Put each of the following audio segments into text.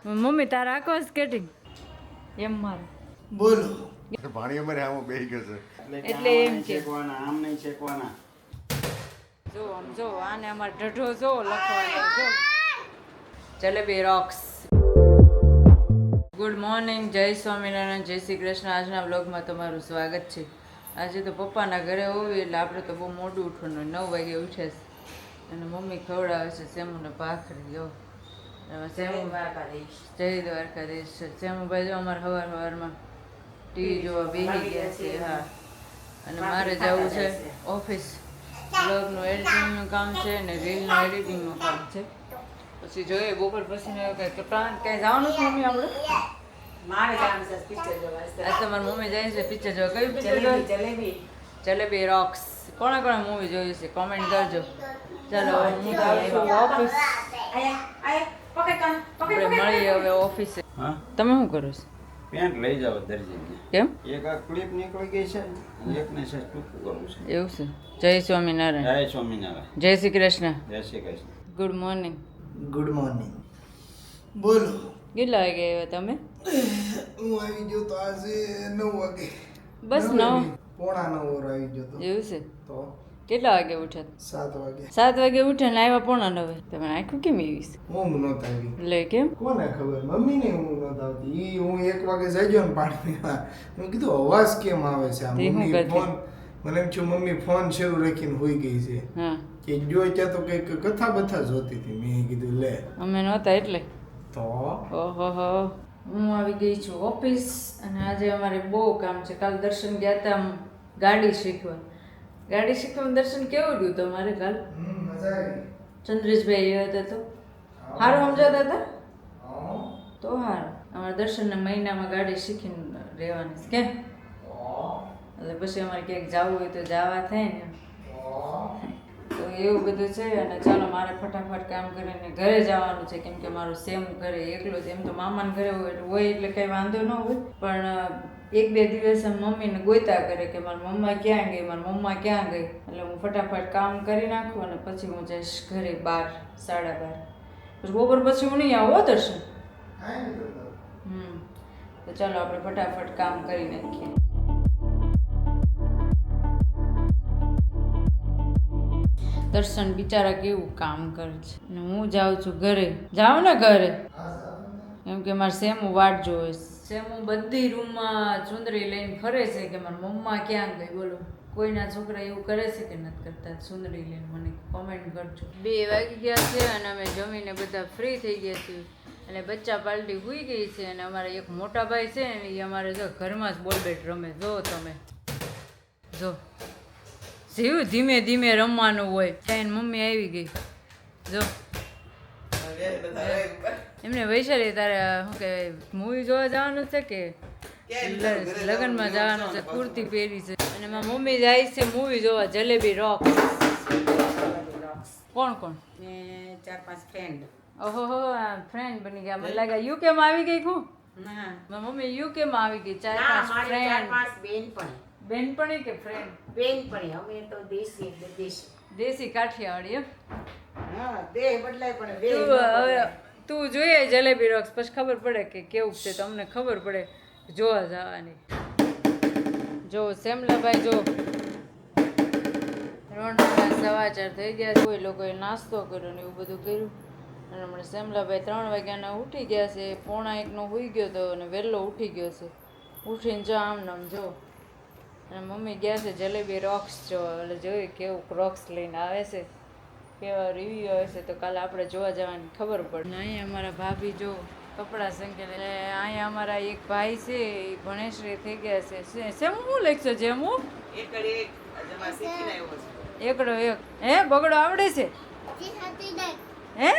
Mummy તારા આખો skating એમ મારે બોલો પાણી અમારે આમાં બેહી ગયો છે એટલે એમ કે આમ નહીં શેકવાના જો આમ જો આને અમારે ઢઢો જો લખવાનો જો જલેબી રોક્સ. ગુડ મોર્નિંગ, જય સ્વામિનારાયણ, જય શ્રી કૃષ્ણ. આજના બ્લોગમાં તમારું સ્વાગત છે. આજે તો પપ્પાના ઘરે હોવી એટલે આપણે તો બહુ મોડું ઉઠવાનું, 9 વાગે ઉઠે છે અને મમ્મી ખવડાવે છે સેમુને ભાખરી. જો સેમુ જય દ્વારકાધીશ. સેમુભાઈ જો અમારે સવારમાં ટીવી જોવા બેસી ગયા છે. હા, અને મારે જવું છે ઓફિસ. બ્લોગનું એડિટિંગનું કામ છે ને રીલનું એડિટિંગનું કામ છે. પછી જોઈએ બપોર પછી કંઈ પ્લાન ક્યાંય જવાનું છે મમ્મી આપણે? મારે જવાનું છે પિક્ચર જોવા. આજ તમારી મમ્મી જાય છે પિક્ચર જોવા. કયું પિક્ચર જોવા? જલેબી રોક્સ. કોણે કોણે મૂવી જોયું છે કોમેન્ટ કરજો. ચાલો હવે હું જાઉં છું ઓફિસ. આપણે મળીએ હવે ઓફિસે. હા, તમે શું કરો છો? પેન્ટ લઈ જાવ દરજીને. કેમ એક આ ક્લિપ નીકળી ગઈ છે, એકને છે ટૂંકું કરવું છે. એવું છે? જય સ્વામિનારાયણ, જય સ્વામિનારાયણ, જય શ્રી કૃષ્ણ, જય Shri Krishna. Good morning. Good morning. બોલો. કેટલા વાગે આવ્યા તમે? હું આવી ગયો તો આજે 9 વાગે. બસ 9? પોણા 9 આવી ગયો તો. એવું છે? તો કેટલા વાગે ઉઠ્યા? 7 વાગે. 7 વાગે ઉઠ્યા ને આવ્યા પોણા 9. તમે આખું કેમ એવી છે? ઊંઘ નહોત આવી. લે કેમ? કોને ખબર, મમ્મીને ઊંઘ નહોત આવતી. ઈ હું 1 વાગે જઈ ગયો ને પાણીમાં. મેં કીધું અવાજ કેમ આવે છે? આ તે શું મમ્મી કરતી? ફોન, મને એમ થયું મમ્મી ફોન શરૂ રાખીને હોઈ ગઈ છે હા, કે જો ત્યાં તો કંઈક કથા બથા જોતી હતી. મેં કીધું લે અમે નહોતા એટલે. તો ઓહો, હું આવી ગઈ છું ઓફિસ અને આજે અમારે બહુ કામ છે. કાલ દર્શન ગયા હતા ગાડી શીખવા. ગાડી શીખવાનું દર્શન કેવું રહ્યું તમારે કાલ? મજા આવી. ચંદ્રેશભાઈ આવ્યા હતા તો સારું સમજાતા હતા તો સારું. અમારે દર્શનના મહિનામાં ગાડી શીખીને રહેવાની છે કેમ? એટલે પછી અમારે ક્યાંક જવું હોય તો જવા થાય ને. તો એવું બધું છે. અને ચાલો મારે ફટાફટ કામ કરીને ઘરે જવાનું છે કેમ કે મારું સેમ ઘરે એકલો છે. એમ તો મામાને ઘરે હોય એટલે કંઈ વાંધો ન હોય, પણ 1-2 દિવસ મમ્મીને ગોતા કરે કે મારી મમ્મા ક્યાં ગઈ, મારી મમ્મા ક્યાં ગઈ. એટલે હું ફટાફટ કામ કરી નાખું અને પછી હું જઈશ ઘરે 12, 12:30. પછી બપોર પછી હું નહીં આવું દર્શન. તો ચાલો આપણે ફટાફટ કામ કરી નાખીએ. દર્શન બિચારા કેવું કામ કરે છે અને હું જાઉં છું ઘરે. જાઉં ને ઘરે કેમ કે મારે સેમુ વાટ જોવે. સેમુ બધી રૂમમાં ચુંદડી લઈને ફરે છે કે મારી મમ્મા ક્યાં ગઈ. બોલો, કોઈના છોકરા એવું કરે છે કે નથી કરતા ચુંદડી લઈને? મને કોમેન્ટ કરજો. 2 વાગી ગયા છે અને અમે જમીને બધા ફ્રી થઈ ગયા છીએ અને બચ્ચા પાલટી હોઈ ગઈ છે. અને અમારા એક મોટા ભાઈ છે ને એ અમારે જો ઘરમાં જ બોલબેટ રમે. જો તમે જો જેવું ધીમે ધીમે રમવાનું હોય. ત્યાં મમ્મી આવી ગઈ. જો એમને વૈશાલી તારે શું કહેવાય મૂવી જોવા જવાનું છે કે લગ્નમાં જવાનું છે? કુર્તી પહેરી છે અને મારી મમ્મી જાય છે મૂવી જોવા જલેબી રોક. કોણ કોણ? 4-5 ફ્રેન્ડ. ઓહો, ફ્રેન્ડ બની ગયા. મને લાગ્યા યુકેમાં આવી ગઈ. હું ના, મારી મમ્મી યુકેમાં આવી ગઈ. 4-5 ફ્રેન્ડ. 4-5 બેનપણી. બેનપણી કે ફ્રેન્ડ? બેનપણી. અમે તો દેશી દેશી કાઠિયાવાડી એમ? હા, દેહ બદલાય પણ દેહ તું હવે તું જોઈએ જલેબી રોક્સ પછી ખબર પડે કે કેવું છે. તમને ખબર પડે જોવા જવાની. જો સેમલાભાઈ જો રોંઢાના 4:15 થઈ ગયા. કોઈ લોકોએ નાસ્તો કર્યો ને એવું બધું કર્યું અને હમણાં સેમલાભાઈ 3 વાગ્યાના ઉઠી ગયા છે. 1:45નો હોઈ ગયો હતો અને વહેલો ઉઠી ગયો છે. ઉઠીને જો આમ નામ જો અને મમ્મી ગયા છે જલેબી રોક્સ જોવા. એટલે જોઈએ કેવું રોક્સ લઈને આવે છે, કેવા રિવ્યુ આવે છે. તો કાલે આપણે જોવા જવાની ખબર પડે. અહીંયા અમારા ભાભી જો કપડાં સંકેલ. અહીંયા અમારા એક ભાઈ છે એ ભણેશ્રી થઈ ગયા છે. શેમ હું લખશો જેમ હું એકડો એક હે બગડો આવડે છે હે?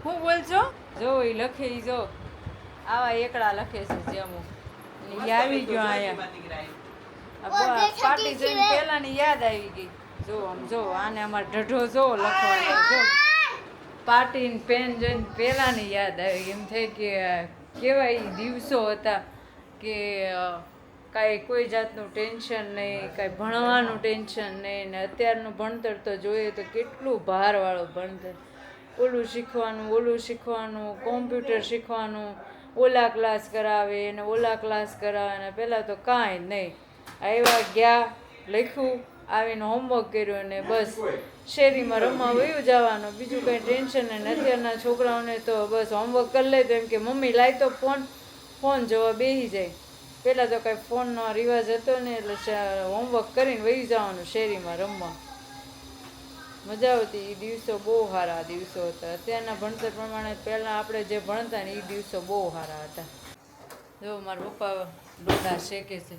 હું બોલશો? જો એ લખે ઈ જો આવા એકડા લખે છે જેમ હું. એ આવી ગયો અહીંયા પાર્ટી જોઈને પેલાની યાદ આવી ગઈ. જો આમ જો આને અમારે ઢઢો જો લખવાનો. જો પાર્ટી પેન જોઈને પેલાની યાદ આવી. એમ થાય કે કેવા એ દિવસો હતા કે કાંઈ કોઈ જાતનું ટેન્શન નહીં, કાંઈ ભણવાનું ટેન્શન નહીં. ને અત્યારનું ભણતર તો જોઈએ તો કેટલું ભારવાળું ભણતર. ઓલું શીખવાનું કોમ્પ્યુટર શીખવાનું, ઓલા ક્લાસ કરાવે અને ઓલા ક્લાસ કરાવે અને પહેલાં તો કાંઈ નહીં. આવ્યા ગયા, લખ્યું, આવીને હોમવર્ક કર્યું ને બસ શેરીમાં રમવા વયું જવાનું. બીજું કંઈ ટેન્શન નહીં. અત્યારના છોકરાઓને તો બસ હોમવર્ક કરી લે તો એમ કે મમ્મી લાય તો ફોન જોવા બેસી જાય. પહેલાં તો કાંઈ ફોનનો રિવાજ હતો ને એટલે હોમવર્ક કરીને વહી જવાનું શેરીમાં રમવા. મજા આવતી. એ દિવસો બહુ સારા દિવસો હતા. અત્યારના ભણતર પ્રમાણે પહેલાં આપણે જે ભણતા ને એ દિવસો બહુ સારા હતા. જો મારા પપ્પા ડોડા શેકે છે.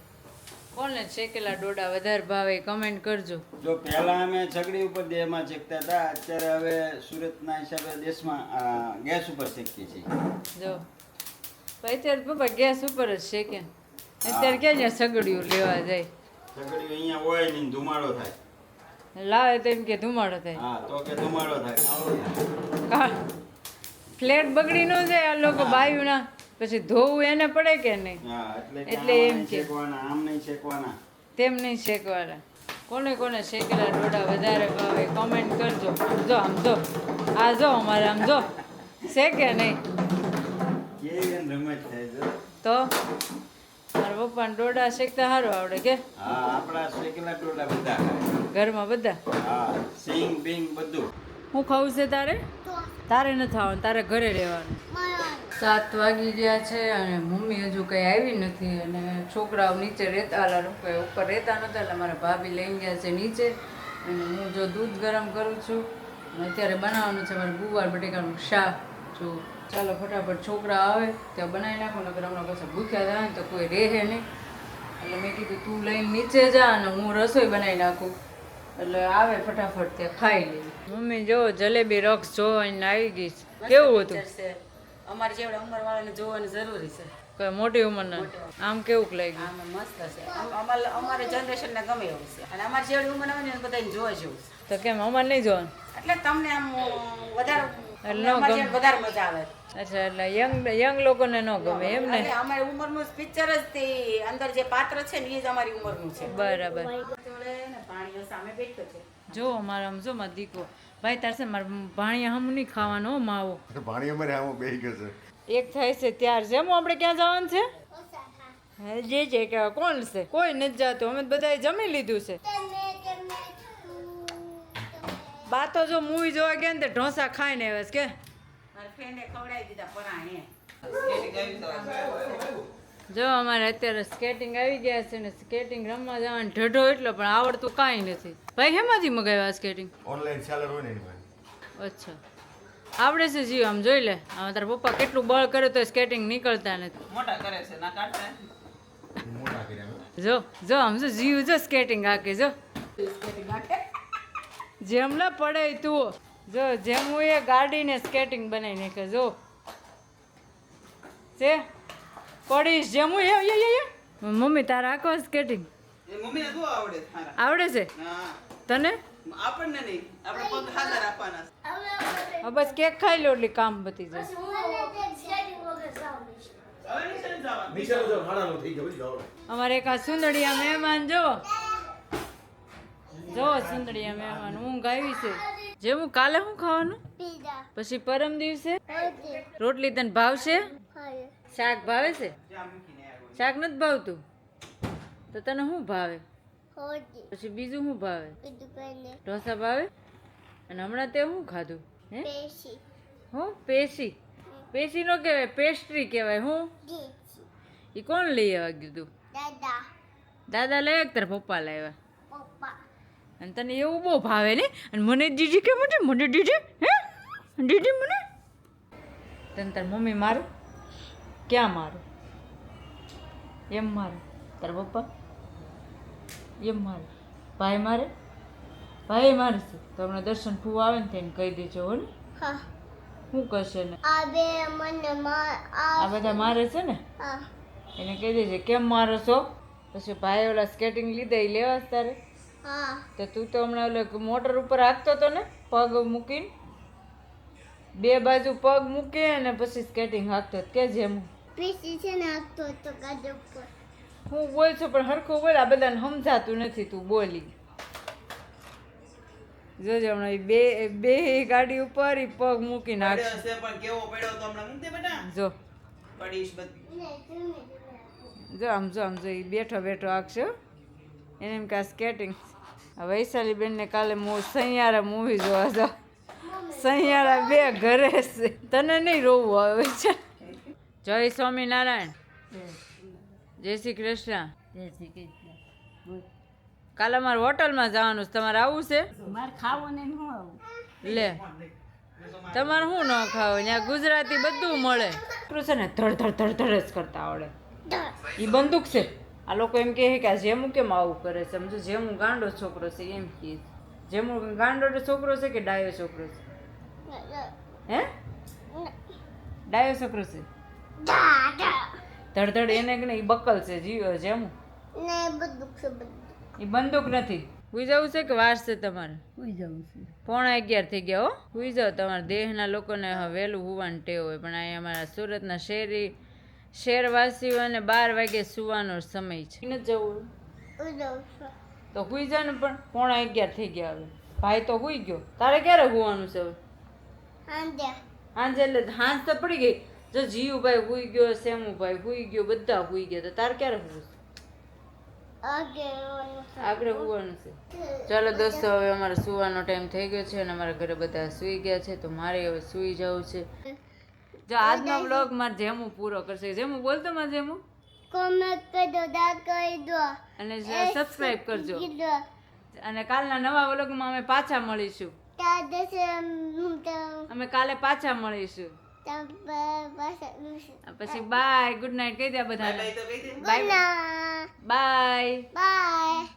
કોને શેકેલા ડોડા વધારે ભાવે કમેન્ટ કરજો. જો પહેલા અમે છગડી ઉપર દેહમાં શેકતા હતા, અત્યારે હવે સુરતના હિસાબે દેશમાં ગેસ ઉપર શેકીએ છીએ. જો અત્યારે પપ્પા ગેસ ઉપર જ શેકે. અત્યારે ક્યાં જ્યાં સગડીયું લેવા જાય. છગડી અહીંયા હોય નહીં, ધુમાડો થાય. લાવે તો એમ કે ધુમાડો થાય. હા તો કે ધુમાડો થાય, કાળો થાય. ફ્લેટ બગડી ન જાય આ લોકો બાયુના, પછી ધોવું એને પડે કે નહીં. હા એટલે એટલે એમ એમ કે. શેકવાના, આમ નહીં શેકવાના. તેમ નહીં શેકવાના. કોને શેકેલા ડોડા વધારે ભાવે કમેન્ટ કરજો. આમ જો આ જો અમારે આમ જો શેકે નહીં કેવી એમ રમત થાય જો. તો મારા પપ્પાને ડોડા શેકતા સારું આવડે કે હા આપણા શેકેલા ટોટા બધા ખાય. ઘરમાં બધા. હા સિંગ બિંગ બધું. હું ખાવું છે તારે નથી આવવાનું, તારે ઘરે રહેવાનું. 7 વાગી ગયા છે અને મમ્મી હજુ કંઈ આવી નથી અને છોકરાઓ નીચે રહેતા ઉપર રહેતા નહોતા એટલે મારા ભાભી લઈ ગયા છે નીચે. અને હું જો દૂધ ગરમ કરું છું અને અત્યારે બનાવવાનું છે મારે ગુવાર બટેકાનું શાક. જો ચાલો ફટાફટ છોકરા આવે ત્યાં બનાવી નાખો, નકર હમણાં પછી ભૂખ્યા થાય ને તો કોઈ રહે નહીં. એટલે મેં કીધું તું લઈને નીચે જા અને હું રસોઈ બનાવી નાખું. એટલે આવે ફટાફટ ત્યાં ખાઈ લે. મમ્મી જો જલેબી રક્ષ જોઈને આવી ગઈ છે. કેવું હતું? અમારી જેવડા ઉંમરવાળાને જોવાની જરૂરી છે. કોઈ મોટી ઉંમરના આમ કેવું લાગ્યું? આમાં મસ્ત છે. અમારે જનરેશનને ગમે એવું છે અને અમારી જેવડી ઉંમરના હોય ને બધાને જોવા જેવું છે. તો કેમ અમારે નહીં જોવાનું? એટલે તમને આમ વધારે એટલે ન અમારી ગમે. જેમ વધારે મજા આવે. અચ્છા એટલે યંગ લોકોને ન ગમે એમ ને? એટલે અમારી ઉંમરનું પિક્ચર જ તે અંદર જે પાત્ર છે ને એ જ અમારી ઉંમરનું છે. બરાબર. જોડે ને પાણીઓ સામે બેઠો છે. જો મારા આમ જો મારો દીકરો ભાઈ તારસે મારે ભાણિયા હમ નહીં ખાવાનો હો માવો. ભાણી અમારે આમાં બેહી ગયો છે. એક થાય છે ત્યાર છે. આપણે ક્યાં જવાનું છે? જે છે કે કોણ છે? કોઈ નથી જતું. અમે બધાએ જમી લીધું છે. બા તો જો મૂવી જોવા ગયા ને તે ઢોસા ખાઈને આવે છે કે મારા ફ્રેન્ડે ખવડાવી દીધા પરાણે. જો અમારે અત્યારે સ્કેટિંગ આવી ગયા છે ને સ્કેટિંગ રમવા જવાનો ઢઢો એટલો પણ આવડતું કાંઈ નથી. ભાઈ હેમાંથી મગાવ્યા સ્કેટિંગ? ઓનલાઈન સેલર હોય ને એની પાસે. અચ્છા આવડે છે જીવ? આમ જોઈ લે. આમાં તારા પપ્પા કેટલું બળ કરે તો સ્કેટિંગ નીકળતા નથી. મોટા કરે છે ના કાઢતા. મોટા કર્યા જો આમ જો જીવ જો સ્કેટિંગ હાકે જો જેમલા પડે તું જો જેમ હું એ ગાડીને સ્કેટિંગ બનાવી નાખે જો છે પડીશ જેમ હું મમ્મી તારા આખો સ્કેટિંગ એ મમ્મીને શું આવડે સારા? આવડે છે હા તને? આપણને નહીં, આપણે પગ હાજર આપવાના. હા બસ કેક ખાઈ લો એટલે કામ પતી જશે. હવે નિશાન જવાનું. અમારે એક આ સુંદડિયા મહેમાન જો સુંદડિયા મહેમાન ઊંઘ આવી છે. જેવું કાલે શું ખાવાનું? પછી પરમ દિવસે રોટલી તને ભાવશે? શાક ભાવે છે? શાક નથી ભાવતું તો તને શું ભાવે? પછી બીજું શું ભાવે? ઢોસા ભાવે? અને હમણાં તે શું ખાધું? હે હું પેશી નો કહેવાય, પેસ્ટ્રી કહેવાય. હું એ કોણ લઈ આવ્યા કીધું? દાદા લાવ્યા કે તારા પપ્પા લાવ્યા? અને તને એવું બહુ ભાવે ને? અને મને દીદી કે મને દીદી હે દીદી મને તને તાર મમ્મી મારું ક્યાં મારું? એમ મારું તારા પપ્પા એમ મારું ભાઈ મારે છે તો હમણાં દર્શન ફૂ આવે ને તેને કહી દેજો હો ને. શું કરશે ને આ બધા મારે છે ને એને કહી દેજે કેમ મારો છો? પછી ભાઈ ઓલા સ્કેટિંગ લીધા એ લેવા જ તારે? તો તું તો હમણાં ઓલો મોટર ઉપર હાંકતો હતો ને પગ મૂકીને, બે બાજુ પગ મૂકી અને પછી સ્કેટિંગ હાંકતો કે જેમ હું બોલ છું પણ હરખું બોલ. આ બધાને સમજાતું નથી તું બોલી. જોજો હમણાં ઈ બે ગાડી ઉપર ઈ પગ મૂકી નાખશે પડ્યો છે પણ કેવો પડ્યો તો હમણાં મૂક દે બેટા જો પડીશ બધી આમ જો ઈ બેઠો આખશો એને એમ કે આ સ્કેટિંગ વૈશાલી બેનને કાલે સૈયારા મૂવી જોવા જાવ સૈયારા બે ઘરે છે તને નહીં રોવું આવે છે જય સ્વામિનારાયણ જય શ્રી કૃષ્ણ કાલે અમારે હોટલમાં જવાનું છે તમારે આવું છે લે તમારે શું ન ખાવ ત્યાં ગુજરાતી બધું મળે છે ને ધડ જ કરતા આવડે એ બંદૂક છે આ લોકો એમ કહે કે આ જેમું કેમ આવું કરે છે સમજો જેમું ગાંડો છોકરો છે એમ કહે જેમું ગાંડો છોકરો છે કે ડાયો છોકરો છે હે ડાયો છોકરો છે ધડ એને કે નહીં બકલ છે જીવો જેમું એ બંદૂક નથી હુઈ જવું છે કે વાર છે તમારે હુઈ જવું છે 11:30 થઈ ગયા હો હુઈ જાવ તમારા દેહના લોકોને વહેલું હોવાની ટેવ હોય પણ અહીંયા અમારા સુરતના શહેરવાસીઓને 12 વાગે સુવાનો સમય છે નથી જવું તો હુઈ જા ને પણ 11:30 થઈ ગયા હવે ભાઈ તો હુઈ ગયો તારે ક્યારે હોવાનું છે હવે હાંજે એટલે હાંજ તો પડી ગઈ જો જીયુભાઈ હુઈ ગયો સેમુભાઈ હુઈ ગયો બધા હુઈ ગયા તો તારે ક્યારે હોવું આગળ હોવાનું છે ચાલો દોસ્તો હવે અમારે સુવાનો ટાઈમ થઈ ગયો છે અને અમારા ઘરે બધા સૂઈ ગયા છે તો મારે હવે સૂઈ જવું છે જો આજનો બ્લોગ મારે જેમું પૂરો કરશે જેમું બોલતો મારે જેમું કોમેન્ટ કરજો લાઈક કરી દો અને સબસ્ક્રાઇબ કરજો અને કાલના નવા વ્લોગમાં અમે પાછા મળીશું અમે કાલે પાછા મળીશું પછી બાય ગુડ નાઇટ કહી દે બધાને બાય તો કહી દે બાય બાય બાય